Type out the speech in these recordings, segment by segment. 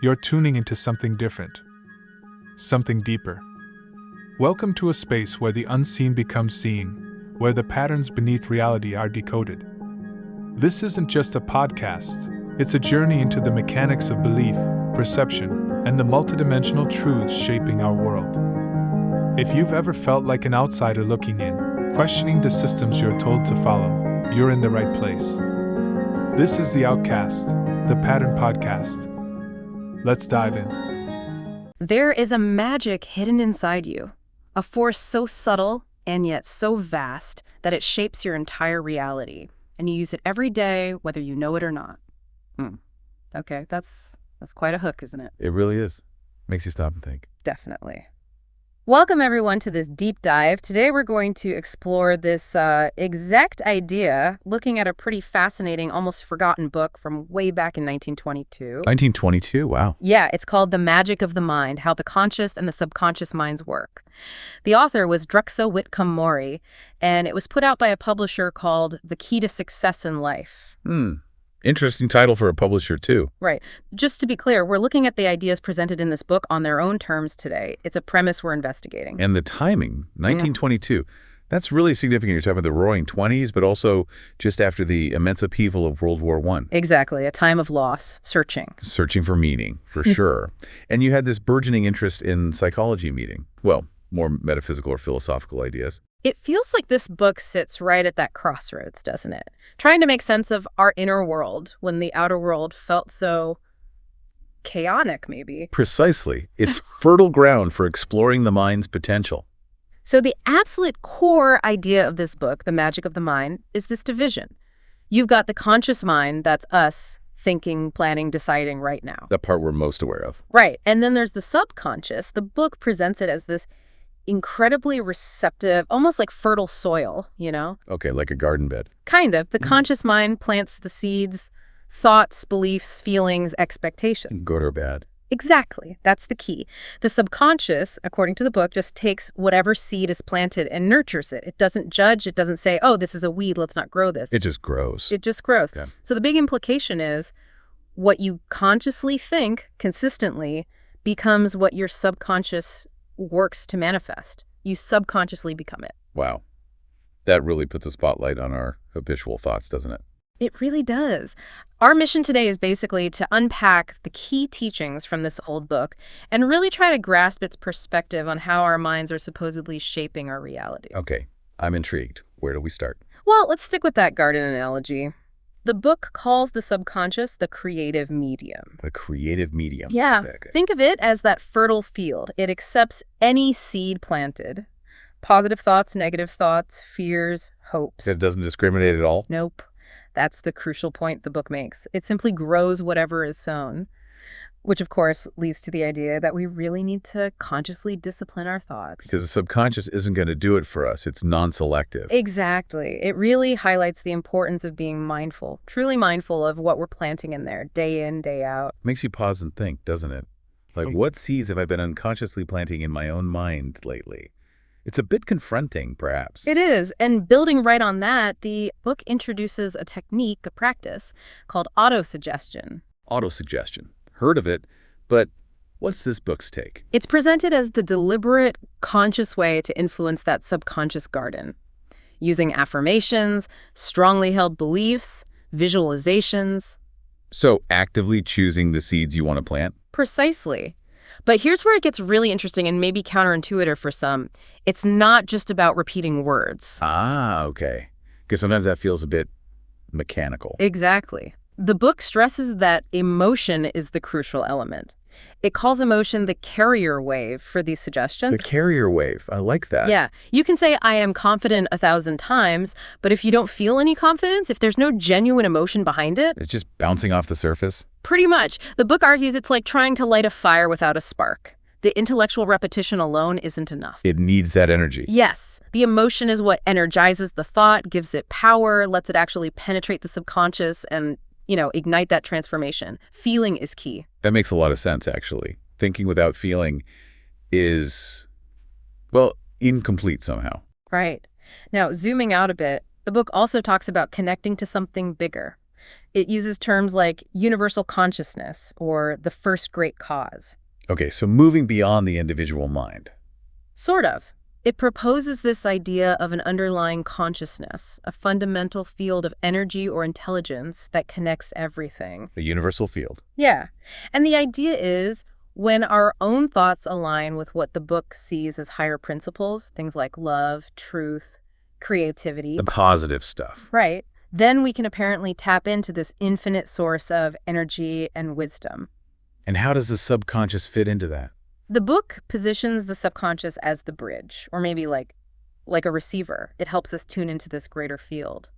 you're tuning into something different, something deeper. Welcome to a space where the unseen becomes seen, where the patterns beneath reality are decoded. This isn't just a podcast, it's a journey into the mechanics of belief, perception, and the multidimensional truths shaping our world. If you've ever felt like an outsider looking in, questioning the systems you're told to follow, you're in the right place. This is the OUtkast, the Pattern Podcast. Let's dive in. There is a magic hidden inside you, a force so subtle and yet so vast that it shapes your entire reality, and you use it every day, whether you know it or not. Okay, that's quite a hook, isn't it? It really is. Makes you stop and think. Definitely. Welcome, everyone, to this deep dive. Today, we're going to explore this exact idea, looking at a pretty fascinating, almost forgotten book from way back in 1922. 1922? Wow. Yeah, it's called The Magic of the Mind, How the Conscious and the Subconscious Minds Work. The author was Druxa Whitcomb Morey, and it was put out by a publisher called The Key to Success in Life. Interesting title for a publisher, too. Right. Just to be clear, we're looking at the ideas presented in this book on their own terms today. It's a premise we're investigating. And the timing, 1922. That's really significant. You're talking about the roaring 20s, but also just after the immense upheaval of World War I. Exactly. A time of loss, searching. Searching for meaning, for sure. And you had this burgeoning interest in psychology meeting. Well, more metaphysical or philosophical ideas. It feels like this book sits right at that crossroads, doesn't it? Trying to make sense of our inner world when the outer world felt so chaotic, maybe. Precisely. It's fertile ground for exploring the mind's potential. So the absolute core idea of this book, The Magic of the Mind, is this division. You've got the conscious mind, that's us, thinking, planning, deciding right now. The part we're most aware of. Right. And then there's the subconscious. The book presents it as this incredibly receptive, almost like fertile soil, you know? Okay, like a garden bed. Kind of. The conscious mind plants the seeds, thoughts, beliefs, feelings, expectations. Good or bad. Exactly. That's the key. The subconscious, according to the book, just takes whatever seed is planted and nurtures it. It doesn't judge. It doesn't say, oh, this is a weed, let's not grow this. It just grows. It just grows. Okay. So the big implication is what you consciously think consistently becomes what your subconscious works to manifest. You subconsciously become it. Wow. That really puts a spotlight on our habitual thoughts, doesn't it? It really does. Our mission today is basically to unpack the key teachings from this old book and really try to grasp its perspective on how our minds are supposedly shaping our reality. Okay, I'm intrigued. Where do we start? Well, let's stick with that garden analogy. The book calls the subconscious the creative medium. The creative medium. Yeah. Okay. Think of it as that fertile field. It accepts any seed planted. Positive thoughts, negative thoughts, fears, hopes. It doesn't discriminate at all? Nope. That's the crucial point the book makes. It simply grows whatever is sown, which of course leads to the idea that we really need to consciously discipline our thoughts. Because the subconscious isn't going to do it for us. It's non-selective. Exactly. It really highlights the importance of being mindful, truly mindful of what we're planting in there, day in, day out. Makes you pause and think, doesn't it? Like, what seeds have I been unconsciously planting in my own mind lately? It's a bit confronting, perhaps. It is. And building right on that, the book introduces a technique, a practice, called autosuggestion. Autosuggestion. Heard of it, but what's this book's take? It's presented as the deliberate, conscious way to influence that subconscious garden, using affirmations, strongly held beliefs, visualizations. So actively choosing the seeds you want to plant? Precisely. But here's where it gets really interesting and maybe counterintuitive for some. It's not just about repeating words. Ah, okay. Because sometimes that feels a bit mechanical. Exactly. The book stresses that emotion is the crucial element. It calls emotion the carrier wave for these suggestions. The carrier wave. I like that. Yeah. You can say, I am confident 1,000 times, but if you don't feel any confidence, if there's no genuine emotion behind it... It's just bouncing off the surface? Pretty much. The book argues it's like trying to light a fire without a spark. The intellectual repetition alone isn't enough. It needs that energy. Yes. The emotion is what energizes the thought, gives it power, lets it actually penetrate the subconscious and, ignite that transformation. Feeling is key. That makes a lot of sense, actually. Thinking without feeling is, well, incomplete somehow. Right. Now, zooming out a bit, the book also talks about connecting to something bigger. It uses terms like universal consciousness or the first great cause. Okay, so moving beyond the individual mind. Sort of. It proposes this idea of an underlying consciousness, a fundamental field of energy or intelligence that connects everything. A universal field. Yeah. And the idea is when our own thoughts align with what the book sees as higher principles, things like love, truth, creativity. The positive stuff. Right. Then we can apparently tap into this infinite source of energy and wisdom. And how does the subconscious fit into that? The book positions the subconscious as the bridge, or maybe like a receiver. It helps us tune into this greater field.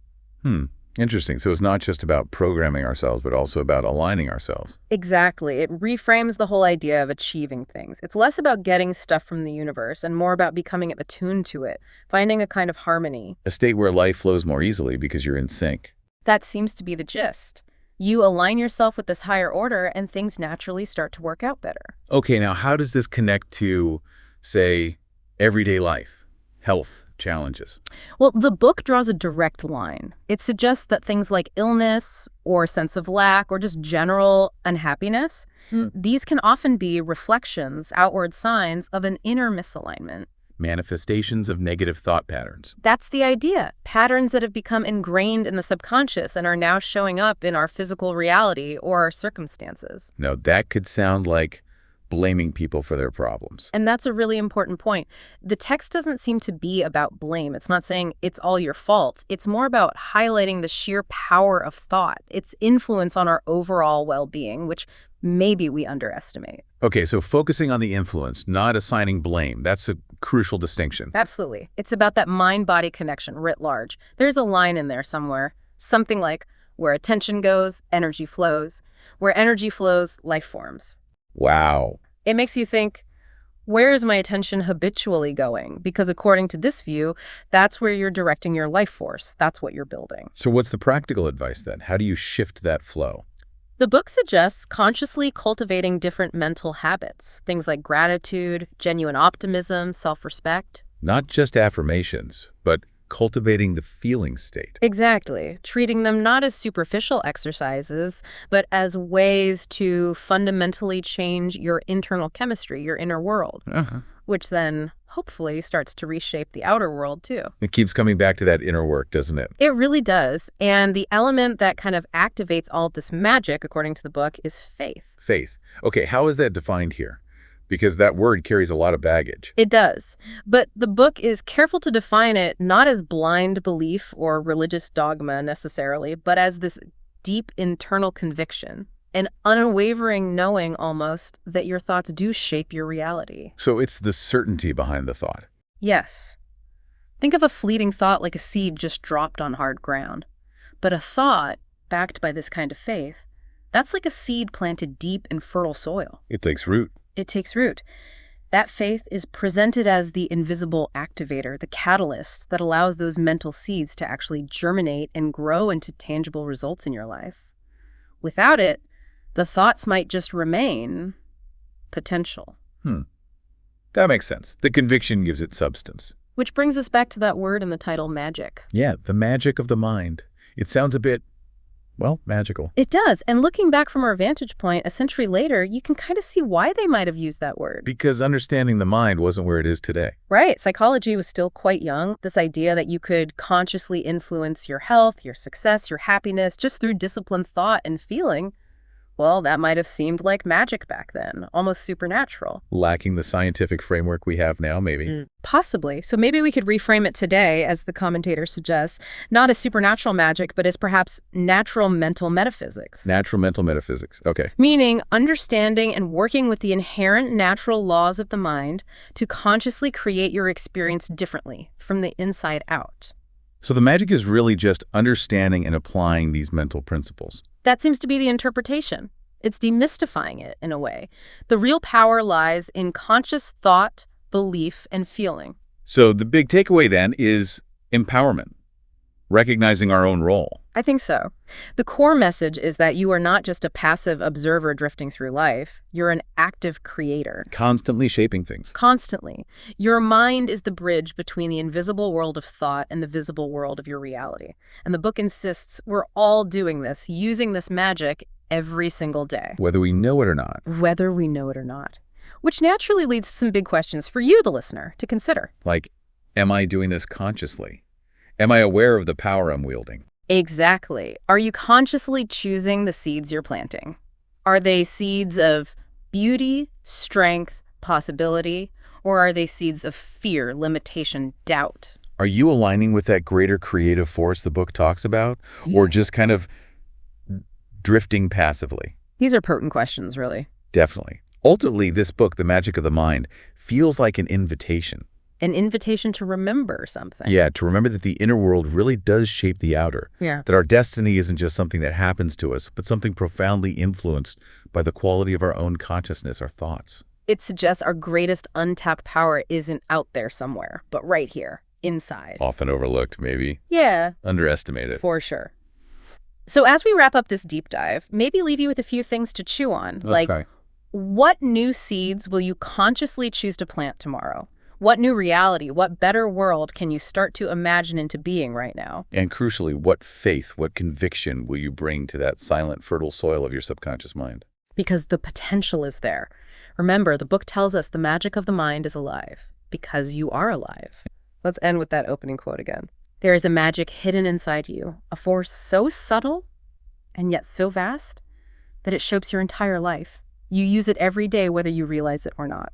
Interesting. So it's not just about programming ourselves, but also about aligning ourselves. Exactly. It reframes the whole idea of achieving things. It's less about getting stuff from the universe and more about becoming attuned to it, finding a kind of harmony. A state where life flows more easily because you're in sync. That seems to be the gist. You align yourself with this higher order and things naturally start to work out better. Okay, now how does this connect to, say, everyday life, health challenges? Well, the book draws a direct line. It suggests that things like illness or sense of lack or just general unhappiness, these can often be reflections, outward signs of an inner misalignment. Manifestations of negative thought patterns. That's the idea. Patterns that have become ingrained in the subconscious and are now showing up in our physical reality or our circumstances. Now, that could sound like blaming people for their problems. And that's a really important point. The text doesn't seem to be about blame. It's not saying it's all your fault. It's more about highlighting the sheer power of thought, its influence on our overall well-being, which maybe we underestimate. Okay, so focusing on the influence, not assigning blame. That's a crucial distinction. Absolutely. It's about that mind-body connection writ large. There's a line in there somewhere, something like, where attention goes, energy flows. Where energy flows, life forms. Wow. It makes you think, where is my attention habitually going? Because according to this view, that's where you're directing your life force. That's what you're building. So what's the practical advice then? How do you shift that flow? The book suggests consciously cultivating different mental habits, things like gratitude, genuine optimism, self-respect. Not just affirmations, but cultivating the feeling state. Exactly. Treating them not as superficial exercises, but as ways to fundamentally change your internal chemistry, your inner world, which then hopefully starts to reshape the outer world too. It keeps coming back to that inner work, doesn't it? It really does. And the element that kind of activates all of this magic, according to the book, is faith. Faith. Okay, how is that defined here? Because that word carries a lot of baggage. It does. But the book is careful to define it not as blind belief or religious dogma necessarily, but as this deep internal conviction, an unwavering knowing almost that your thoughts do shape your reality. So it's the certainty behind the thought. Yes. Think of a fleeting thought like a seed just dropped on hard ground. But a thought, backed by this kind of faith, that's like a seed planted deep in fertile soil. It takes root. It takes root. That faith is presented as the invisible activator, the catalyst that allows those mental seeds to actually germinate and grow into tangible results in your life. Without it, the thoughts might just remain potential. That makes sense. The conviction gives it substance. Which brings us back to that word in the title, magic. Yeah, the magic of the mind. It sounds a bit, well, magical. It does. And looking back from our vantage point a century later, you can kind of see why they might have used that word. Because understanding the mind wasn't where it is today. Right. Psychology was still quite young. This idea that you could consciously influence your health, your success, your happiness just through disciplined thought and feeling, well, that might have seemed like magic back then, almost supernatural. Lacking the scientific framework we have now, maybe. Possibly. So maybe we could reframe it today, as the commentator suggests, not as supernatural magic, but as perhaps natural mental metaphysics. Natural mental metaphysics. Okay. Meaning understanding and working with the inherent natural laws of the mind to consciously create your experience differently, from the inside out. So the magic is really just understanding and applying these mental principles. That seems to be the interpretation. It's demystifying it in a way. The real power lies in conscious thought, belief, and feeling. So the big takeaway then is empowerment, recognizing our own role. I think so. The core message is that you are not just a passive observer drifting through life. You're an active creator. Constantly shaping things. Constantly. Your mind is the bridge between the invisible world of thought and the visible world of your reality. And the book insists we're all doing this, using this magic every single day. Whether we know it or not. Whether we know it or not. Which naturally leads to some big questions for you, the listener, to consider. Like, am I doing this consciously? Am I aware of the power I'm wielding? Exactly. Are you consciously choosing the seeds you're planting? Are they seeds of beauty, strength, possibility, or are they seeds of fear, limitation, doubt? Are you aligning with that greater creative force the book talks about, or just kind of drifting passively? These are pertinent questions, really. Definitely. Ultimately, this book, The Magic of the Mind, feels like an invitation. An invitation to remember something. Yeah, to remember that the inner world really does shape the outer. Yeah. That our destiny isn't just something that happens to us, but something profoundly influenced by the quality of our own consciousness, our thoughts. It suggests our greatest untapped power isn't out there somewhere, but right here, inside. Often overlooked, maybe. Yeah. Underestimated. For sure. So as we wrap up this deep dive, maybe leave you with a few things to chew on. Okay. Like, what new seeds will you consciously choose to plant tomorrow? What new reality, what better world can you start to imagine into being right now? And crucially, what faith, what conviction will you bring to that silent, fertile soil of your subconscious mind? Because the potential is there. Remember, the book tells us the magic of the mind is alive, because you are alive. Let's end with that opening quote again. There is a magic hidden inside you, a force so subtle and yet so vast that it shapes your entire life. You use it every day whether you realize it or not.